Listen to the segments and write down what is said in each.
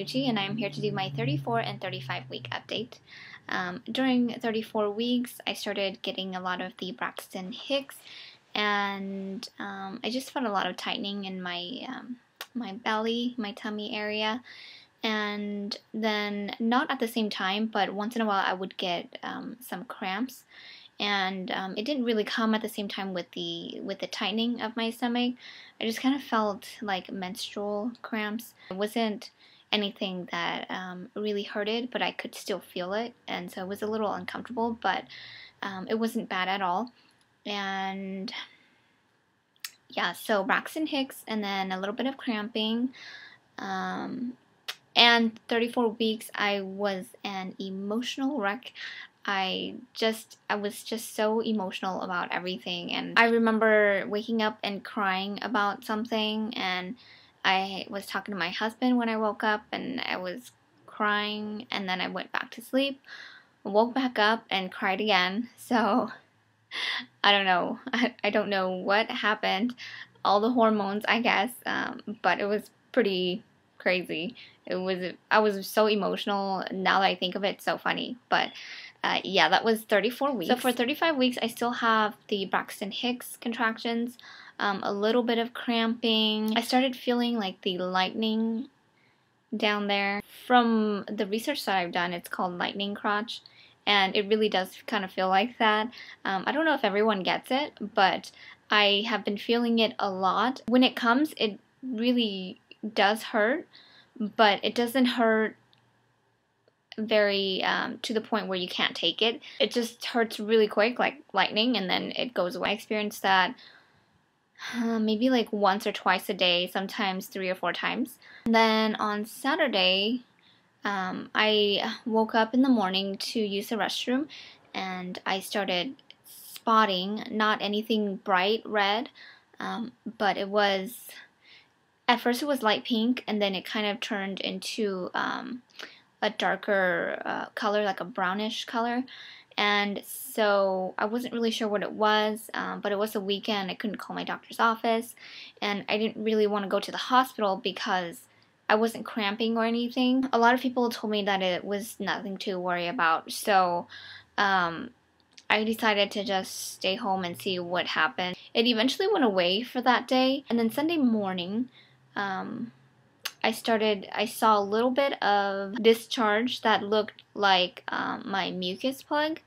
Yuji, and I'm here to do my 34 and 35 week update. During 34 weeks, I started getting a lot of the Braxton hicks, and I just felt a lot of tightening in my my belly, my tummy area, and then not at the same time, but once in a while I would get some cramps. And it didn't really come at the same time with the tightening of my stomach. I just kind of felt like menstrual cramps. It wasn't anything that really hurted, but I could still feel it, and so it was a little uncomfortable, but it wasn't bad at all. And yeah, so Braxton hicks, and then a little bit of cramping. And 34 weeks, I was an emotional wreck. I was just so emotional about everything, and I remember waking up and crying about something, and I was talking to my husband when I woke up, and I was crying, and then I went back to sleep, woke back up, and cried again. So I don't know. I don't know what happened. All the hormones, I guess, but it was pretty crazy. I was so emotional. Now that I think of it, it's so funny. But yeah, that was 34 weeks. So for 35 weeks, I still have the Braxton Hicks contractions, a little bit of cramping. I started feeling like the lightning down there. From the research that I've done, it's called lightning crotch, and it really does kind of feel like that. I don't know if everyone gets it, but I have been feeling it a lot. When it comes, it really does hurt, but it doesn't hurt very to the point where you can't take it. It just hurts really quick, like lightning, and then it goes away. I experienced that maybe like once or twice a day, sometimes 3 or 4 times. And then on Saturday, I woke up in the morning to use the restroom, and I started spotting, not anything bright red, but it was, at first it was light pink, and then it kind of turned into a darker color, like a brownish color. And so I wasn't really sure what it was, but it was a weekend. I couldn't call my doctor's office, and I didn't really want to go to the hospital because I wasn't cramping or anything. A lot of people told me that it was nothing to worry about, so I decided to just stay home and see what happened. It eventually went away for that day, and then Sunday morning, I saw a little bit of discharge that looked like my mucus plug.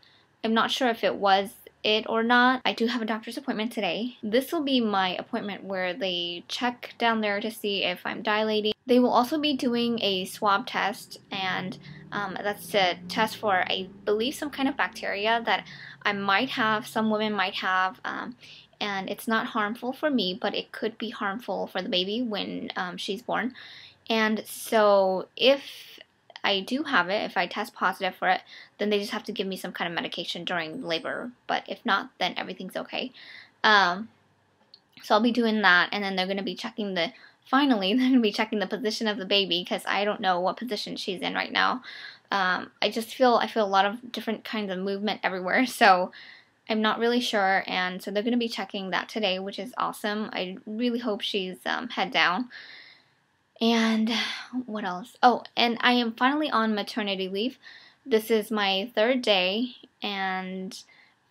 I'm not sure if it was it or not. I do have a doctor's appointment today. This will be my appointment where they check down there to see if I'm dilating. They will also be doing a swab test, and that's to test for, I believe, some kind of bacteria that I might have, some women might have, and it's not harmful for me, but it could be harmful for the baby when she's born. And so if I do have it, if I test positive for it, then they just have to give me some kind of medication during labor. But if not, then everything's okay. So I'll be doing that, and then they're going to be checking finally, they're going to be checking the position of the baby, because I don't know what position she's in right now. I feel a lot of different kinds of movement everywhere, so I'm not really sure, and so they're going to be checking that today, which is awesome. I really hope she's head down. And what else? Oh, and I am finally on maternity leave. This is my 3rd day, and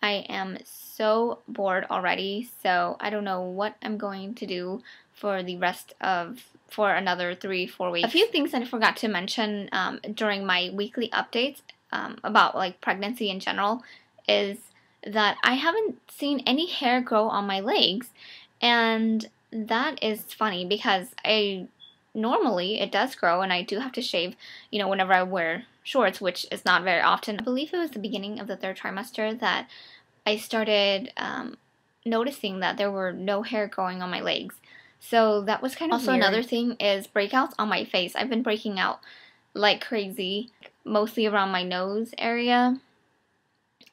I am so bored already, so I don't know what I'm going to do for another 3-4 weeks. A few things that I forgot to mention during my weekly updates about like pregnancy in general is that I haven't seen any hair grow on my legs, and that is funny because normally it does grow, and I do have to shave, whenever I wear shorts, which is not very often. I believe it was the beginning of the 3rd trimester that I started noticing that there were no hair growing on my legs. So that was kind of weird. Another thing is breakouts on my face. I've been breaking out like crazy, mostly around my nose area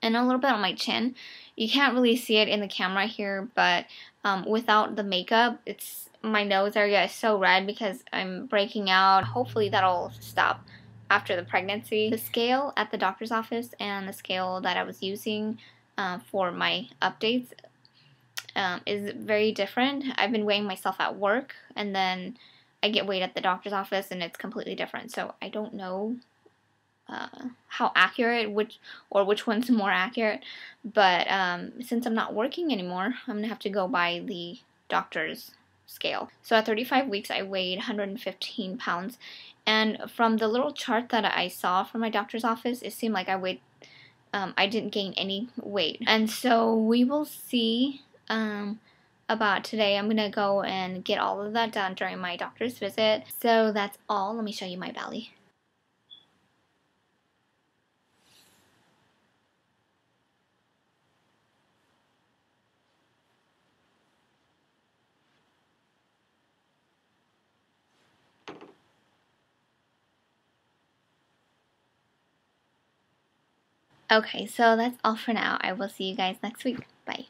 and a little bit on my chin. You can't really see it in the camera here, but without the makeup, my nose area is so red because I'm breaking out. Hopefully that'll stop after the pregnancy. The scale at the doctor's office and the scale that I was using for my updates is very different. I've been weighing myself at work, and then I get weighed at the doctor's office and it's completely different. So I don't know how accurate which one's more accurate. But since I'm not working anymore, I'm gonna have to go by the doctor's scale. So at 35 weeks, I weighed 115 pounds. And from the little chart that I saw from my doctor's office, it seemed like I didn't gain any weight. And so we will see about today. I'm gonna go and get all of that done during my doctor's visit. So that's all. Let me show you my belly. Okay, so that's all for now. I will see you guys next week. Bye.